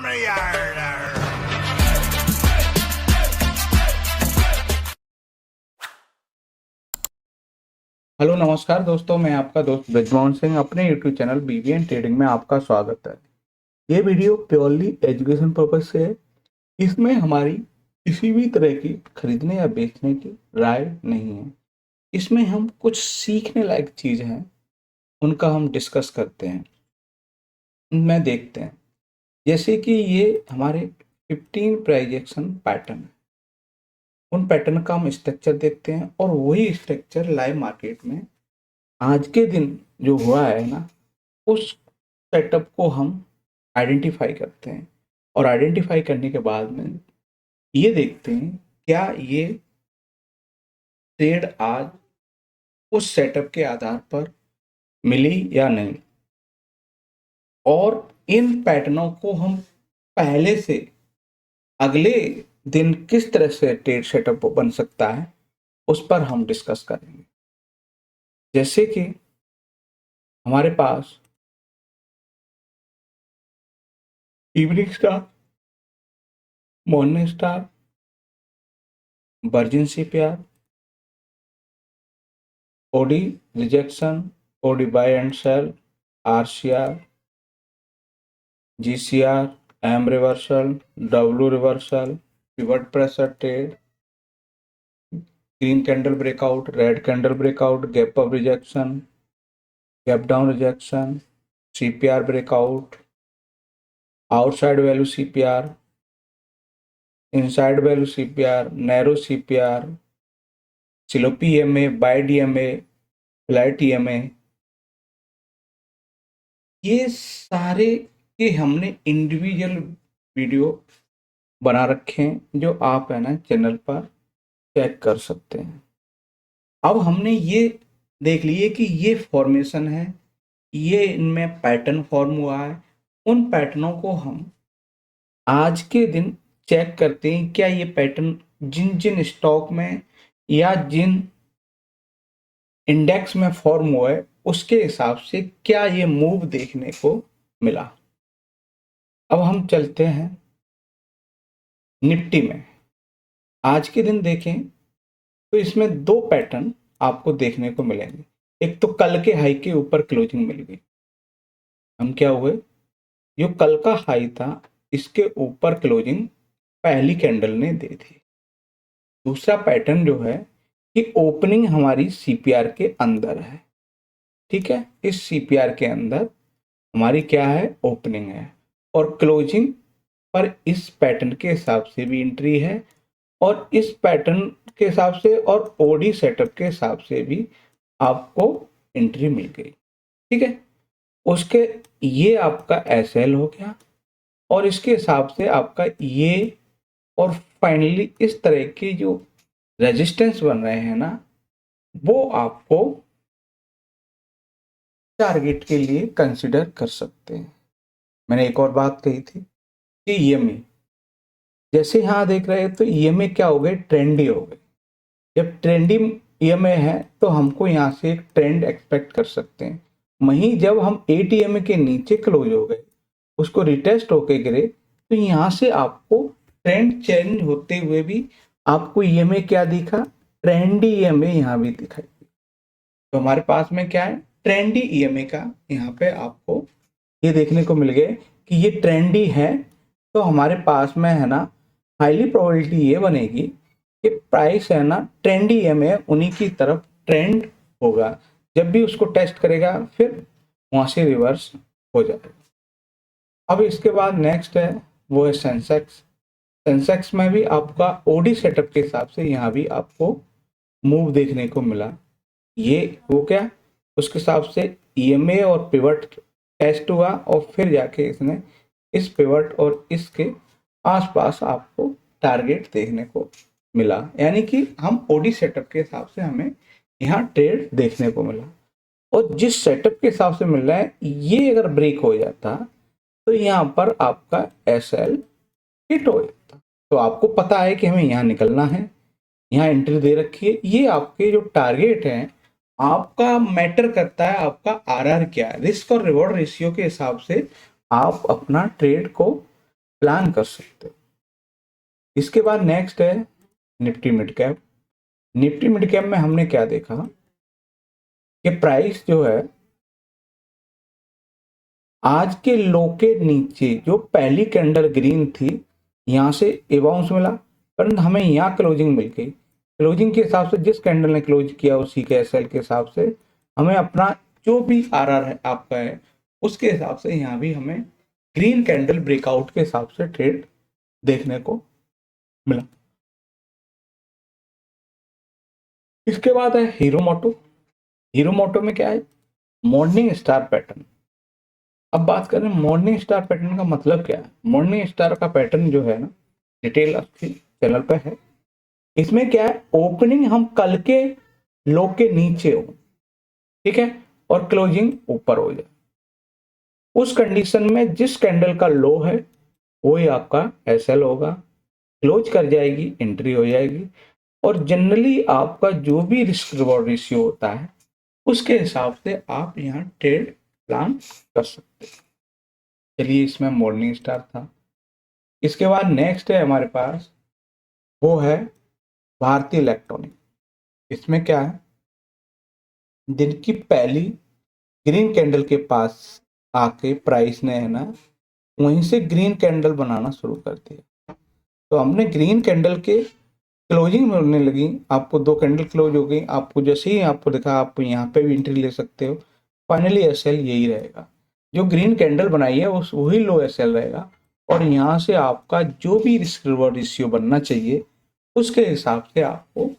Hello नमस्कार दोस्तों, मैं आपका दोस्त ब्रजमोहन सिंह अपने यूट्यूब चैनल बीवीएन ट्रेडिंग में आपका स्वागत है। ये वीडियो प्योरली एजुकेशन पर्पज से है। इसमें हमारी किसी भी तरह की खरीदने या बेचने की राय नहीं है। इसमें हम कुछ सीखने लायक चीज़ हैं, उनका हम डिस्कस करते हैं, उनमें देखते हैं। जैसे कि ये हमारे 15 प्राइजेक्शन पैटर्न है, उन पैटर्न का हम स्ट्रक्चर देखते हैं और वही स्ट्रक्चर लाइव मार्केट में आज के दिन जो हुआ है ना, उस सेटअप को हम आइडेंटिफाई करते हैं और आइडेंटिफाई करने के बाद में ये देखते हैं क्या ये ट्रेड आज उस सेटअप के आधार पर मिली या नहीं, और इन पैटर्नों को हम पहले से अगले दिन किस तरह से ट्रेड सेटअप बन सकता है उस पर हम डिस्कस करेंगे। जैसे कि हमारे पास evening star, morning star, virgin CPR, OD rejection, OD buy and sell, RCR, GCR, M reversal, W reversal, pivot pressure trade, green candle breakout, red candle breakout, gap up rejection, gap down rejection, CPR breakout, outside value CPR, inside value CPR, narrow CPR, slow PMA, buy DMA, flat EMA, ये सारे के हमने individual video बना रखे हैं जो आप है ना चैनल पर चेक कर सकते हैं। अब हमने ये देख लिए कि ये फॉर्मेशन है, ये इनमें पैटर्न फॉर्म हुआ है। उन पैटर्नों को हम आज के दिन चेक करते हैं, क्या ये पैटर्न जिन जिन स्टॉक में या जिन इंडेक्स में फॉर्म हुआ है उसके हिसाब से क्या ये मूव देखने को मिला। अब हम चलते हैं निफ्टी में। आज के दिन देखें तो इसमें दो पैटर्न आपको देखने को मिलेंगे। एक तो कल के हाई के ऊपर क्लोजिंग मिल गई, हम क्या हुए, जो कल का हाई था इसके ऊपर क्लोजिंग पहली कैंडल ने दी थी। दूसरा पैटर्न जो है कि ओपनिंग हमारी सीपीआर के अंदर है, ठीक है, इस सीपीआर के अंदर हमारी क्या है, ओपनिंग है, और क्लोजिंग पर इस पैटर्न के हिसाब से भी एंट्री है और इस पैटर्न के हिसाब से और ओडी सेटअप के हिसाब से भी आपको एंट्री मिल गई, ठीक है। उसके ये आपका एसएल हो गया और इसके हिसाब से आपका ये, और फाइनली इस तरह के जो रेजिस्टेंस बन रहे हैं ना, वो आपको टारगेट के लिए कंसिडर कर सकते हैं। मैंने एक और बात कही थी कि ईएमए, जैसे यहाँ देख रहे हैं तो ईएमए क्या हो गए, ट्रेंडी हो गए। जब ट्रेंडी ईएमए है तो हमको यहाँ से एक ट्रेंड एक्सपेक्ट कर सकते हैं। वहीं जब हम एटीएमए के नीचे क्लोज हो गए, उसको रिटेस्ट होके गिरे, तो यहाँ से आपको ट्रेंड चेंज होते हुए भी आपको ईएमए क्या दिखा, ट्रेंडी ईएमए यहाँ भी दिखाई। तो हमारे पास में क्या है, ट्रेंडी ईएमए का यहाँ पे आपको ये देखने को मिल गया कि ये ट्रेंडी है। तो हमारे पास में है ना हाईली प्रोबेबिलिटी ये बनेगी कि प्राइस है ना ट्रेंडी ईएमए उन्हीं की तरफ ट्रेंड होगा। जब भी उसको टेस्ट करेगा फिर वहाँ से रिवर्स हो जाएगा। अब इसके बाद नेक्स्ट है वो है सेंसेक्स। सेंसेक्स में भी आपका ओडी सेटअप के हिसाब से यहाँ भी आपको मूव देखने को मिला। ये हो क्या, उसके हिसाब से ईएमए और पिवट टेस्ट हुआ और फिर जाके इसने इस पिवट और इसके आसपास आपको टारगेट देखने को मिला, यानी कि हम ओडी सेटअप के हिसाब से हमें यहाँ ट्रेड देखने को मिला। और जिस सेटअप के हिसाब से मिल रहा है ये अगर ब्रेक हो जाता तो यहाँ पर आपका एसएल हिट हो जाता। तो आपको पता है कि हमें यहाँ निकलना है, यहाँ एंट्री दे रखी है। ये आपके जो टारगेट हैं, आपका मैटर करता है आपका आरआर क्या है, रिस्क और रिवॉर्ड रेशियो के हिसाब से आप अपना ट्रेड को प्लान कर सकते हो। इसके बाद नेक्स्ट है Nifty mid cap. Nifty mid cap में हमने क्या देखा कि प्राइस जो है आज के लो के नीचे जो पहली कैंडल ग्रीन थी यहाँ से ए बाउंस मिला, परंतु हमें यहाँ क्लोजिंग मिल गई। क्लोजिंग के हिसाब से जिस कैंडल ने क्लोज किया उसी के एसएल के हिसाब से हमें अपना जो भी आरआर है आपका है उसके हिसाब से यहाँ भी हमें ग्रीन कैंडल ब्रेकआउट के हिसाब से ट्रेड देखने को मिला। इसके बाद है हीरो मोटो। हीरो मोटो में क्या है, मॉर्निंग स्टार पैटर्न। अब बात करें मॉर्निंग स्टार पैटर्न का मतलब क्या है। मॉर्निंग स्टार का पैटर्न जो है ना, डिटेल आपकी चैनल पे है। इसमें क्या है, ओपनिंग हम कल के लो के नीचे हो, ठीक है, और क्लोजिंग ऊपर हो जाए, उस कंडीशन में जिस कैंडल का लो है वही आपका एसएल होगा, क्लोज कर जाएगी, एंट्री हो जाएगी। और जनरली आपका जो भी रिस्क रिवॉर्ड रेशियो होता है उसके हिसाब से आप यहाँ ट्रेड प्लान कर सकते हैं। चलिए, इसमें मॉर्निंग स्टार था। इसके बाद नेक्स्ट है हमारे पास, वो है भारतीय इलेक्ट्रॉनिक। इसमें क्या है, दिन की पहली ग्रीन कैंडल के पास आके प्राइस ने है ना वहीं से ग्रीन कैंडल बनाना शुरू कर दिया। तो हमने ग्रीन कैंडल के क्लोजिंग में होने लगी, आपको 2 कैंडल क्लोज हो गई, आपको जैसे ही आपको दिखा आप यहाँ पे भी एंट्री ले सकते हो। फाइनली एसएल यही रहेगा, जो ग्रीन कैंडल बनाई है उस वही लो एसएल रहेगा। और यहाँ से आपका जो भी रिस्क रिवॉर्ड रेशियो बनना चाहिए उसके हिसाब से आपको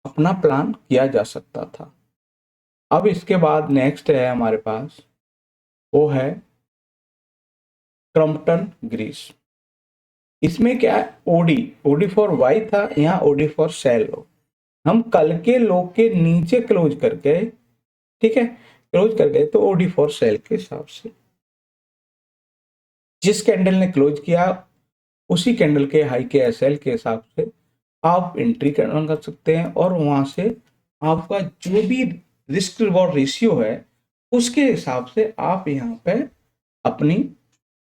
अपना प्लान किया जा सकता था। अब इसके बाद नेक्स्ट है हमारे पास, वो है क्रॉम्पटन ग्रीस। इसमें क्या है, ओडी ओडी फॉर वाई था, यहाँ ओडी फॉर सेल हो। हम कल के लो के नीचे क्लोज कर गए, ठीक है, क्लोज कर गए तो ओडी फॉर सेल के हिसाब से जिस कैंडल ने क्लोज किया उसी कैंडल के हाई के एसएल के हिसाब से आप एंट्री कर सकते हैं। और वहां से आपका जो भी रिस्क रिवॉर्ड रेशियो है उसके हिसाब से आप यहाँ पे अपनी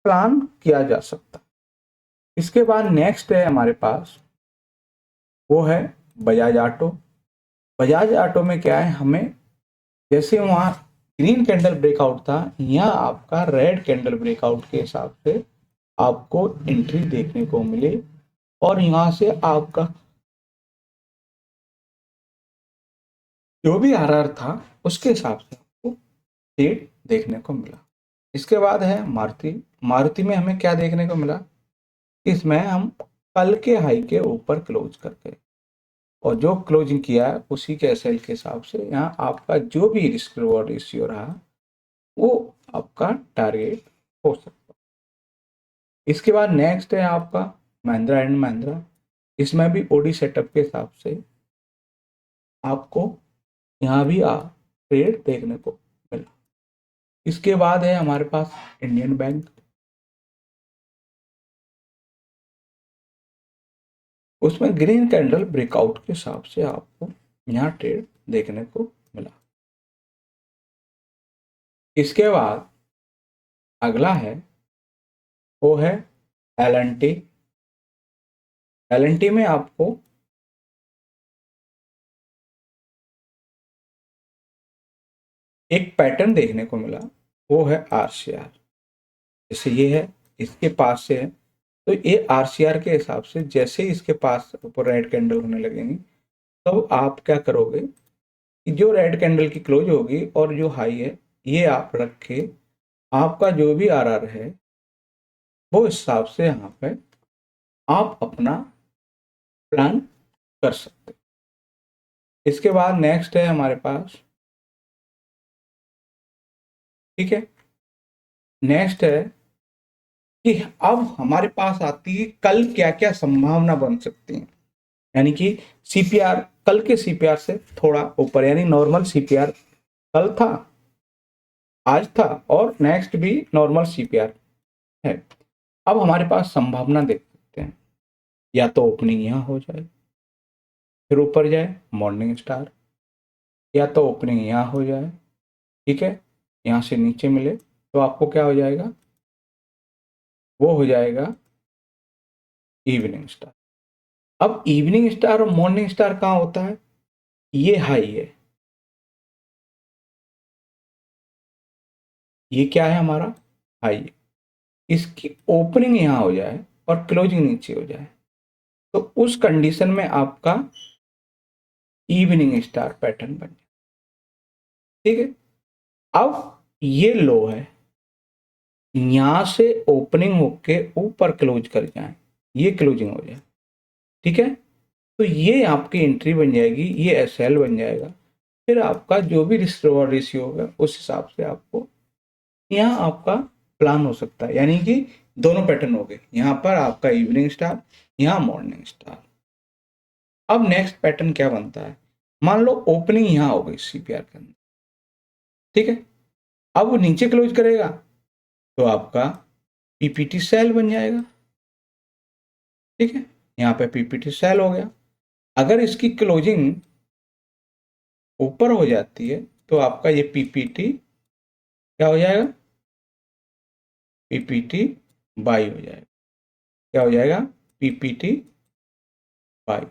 प्लान किया जा सकता है। इसके बाद नेक्स्ट है हमारे पास, वो है बजाज ऑटो। बजाज ऑटो में क्या है, हमें जैसे वहाँ ग्रीन कैंडल ब्रेकआउट था, यहाँ आपका रेड कैंडल ब्रेकआउट के हिसाब से आपको एंट्री देखने को मिली और यहाँ से आपका जो भी आरआर था उसके हिसाब से आपको ट्रेड देखने को मिला। इसके बाद है मारुति। मारुति में हमें क्या देखने को मिला, इसमें हम कल के हाई के ऊपर क्लोज करके और जो क्लोजिंग किया है उसी के एसएल के हिसाब से यहाँ आपका जो भी रिस्क रिवॉर्ड रेशियो रहा वो आपका टारगेट हो सकता है। इसके बाद नेक्स्ट है आपका महिंद्रा एंड महिंद्रा। इसमें भी ओडी सेटअप के हिसाब से आपको यहाँ भी ट्रेड देखने को मिला। इसके बाद है हमारे पास इंडियन बैंक। उसमें ग्रीन कैंडल ब्रेकआउट के हिसाब से आपको यहाँ ट्रेड देखने को मिला। इसके बाद अगला है, वो है एल एन टी में आपको एक पैटर्न देखने को मिला, वो है आरसीआर। जैसे ये है, इसके पास से है, तो ये आरसीआर के हिसाब से जैसे ही इसके पास ऊपर रेड कैंडल होने लगेंगी तो आप क्या करोगे कि जो रेड कैंडल की क्लोज होगी और जो हाई है ये आप रख के आपका जो भी आरआर है वो हिसाब से यहाँ पे आप अपना प्लान कर सकते। इसके बाद नेक्स्ट है हमारे पास, ठीक है, नेक्स्ट है कि अब हमारे पास आती है कल क्या क्या संभावना बन सकती है। यानी कि सीपीआर कल के सीपीआर से थोड़ा ऊपर, यानी नॉर्मल सीपीआर कल था, आज था और नेक्स्ट भी नॉर्मल सीपीआर है। अब हमारे पास संभावना देख सकते हैं, या तो ओपनिंग यहाँ हो जाए फिर ऊपर जाए मॉर्निंग स्टार, या तो ओपनिंग यहाँ हो जाए, ठीक है, यहाँ से नीचे मिले तो आपको क्या हो जाएगा, वो हो जाएगा इवनिंग स्टार। अब इवनिंग स्टार और मॉर्निंग स्टार कहाँ होता है? ये हाई है, ये क्या है हमारा? हाई है। इसकी ओपनिंग यहाँ हो जाए और क्लोजिंग नीचे हो जाए तो उस कंडीशन में आपका इवनिंग स्टार पैटर्न बन जाए। ठीक है, अब ये लो है, यहां से ओपनिंग होके ऊपर क्लोज कर जाए, ये क्लोजिंग हो जाए। ठीक है, तो ये आपकी एंट्री बन जाएगी, ये एसएल बन जाएगा। फिर आपका जो भी रिस्क रिवॉर्ड रेशियो होगा उस हिसाब से आपको यहाँ आपका प्लान हो सकता है। यानी कि दोनों पैटर्न हो गए, यहाँ पर आपका इवनिंग स्टार, यहाँ मॉर्निंग स्टार। अब नेक्स्ट पैटर्न क्या बनता है? मान लो ओपनिंग यहाँ हो गई सीपीआर के अंदर, ठीक है, अब वो नीचे क्लोज करेगा तो आपका पीपीटी सेल बन जाएगा। ठीक है, यहाँ पे पीपीटी सेल हो गया। अगर इसकी क्लोजिंग ऊपर हो जाती है तो आपका ये पीपीटी क्या हो जाएगा? पीपीटी बाई हो जाएगा। क्या हो जाएगा? PPT by.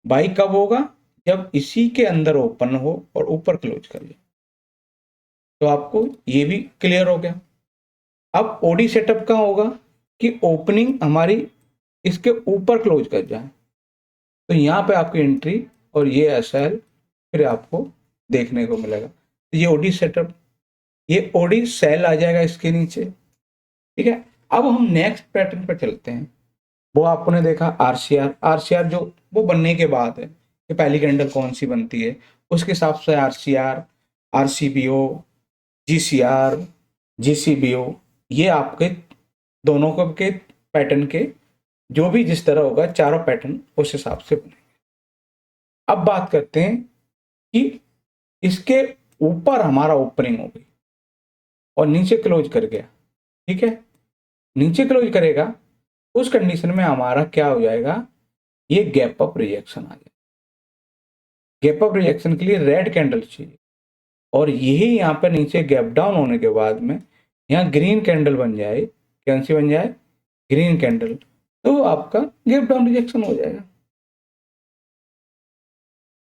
बाई कब होगा? जब इसी के अंदर ओपन हो और ऊपर क्लोज कर जाए। तो आपको ये भी क्लियर हो गया। अब ओडी सेटअप का होगा कि ओपनिंग हमारी इसके ऊपर क्लोज कर जाए तो यहाँ पे आपकी एंट्री और ये एसएल फिर आपको देखने को मिलेगा। तो ये ओडी सेटअप, ये ओडी सेल आ जाएगा इसके नीचे। ठीक है, अब हम नेक्स्ट पैटर्न पर चलते हैं। वो आपने देखा आरसीआर, आरसीआर जो वो बनने के बाद है कि पहली कैंडल कौन सी बनती है, उसके हिसाब से आरसीआर, आरसीबीओ, जीसीआर, जीसीबीओ, ये आपके दोनों के पैटर्न के जो भी जिस तरह होगा चारों पैटर्न उस हिसाब से बने। अब बात करते हैं कि इसके ऊपर हमारा ओपनिंग हो गई और नीचे क्लोज कर गया। ठीक है, नीचे क्लोज करेगा उस कंडीशन में हमारा क्या हो जाएगा? ये गैप अप रिएक्शन आ जाएगा। गैप अप रिएक्शन के लिए रेड कैंडल चाहिए और यही यहाँ पर नीचे गैप डाउन होने के बाद में यहाँ ग्रीन कैंडल बन जाए। कौन सी बन जाए? Green candle. तो आपका गैप डाउन रिजेक्शन हो जाएगा।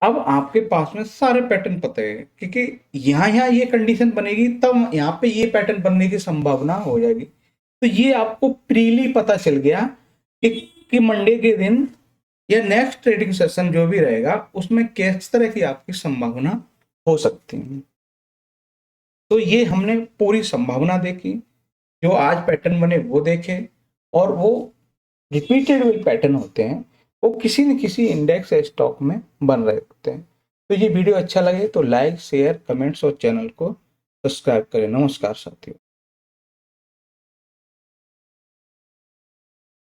अब आपके पास में सारे पैटर्न पता है क्योंकि यहाँ यहाँ ये कंडीशन बनेगी तब यहाँ पे ये पैटर्न बनने की संभावना हो जाएगी। तो ये आपको प्रीली पता चल गया कि मंडे के दिन या नेक्स्ट ट्रेडिंग सेशन जो भी रहेगा उसमें किस तरह की आपकी संभावना हो सकती है। तो ये हमने पूरी संभावना देखी, जो आज पैटर्न बने वो देखे, और वो रिपीटेड पैटर्न होते हैं, वो किसी न किसी इंडेक्स या स्टॉक में बन रहे होते हैं। तो ये वीडियो अच्छा लगे तो लाइक, शेयर, कमेंट्स और चैनल को सब्सक्राइब करें। नमस्कार साथियों।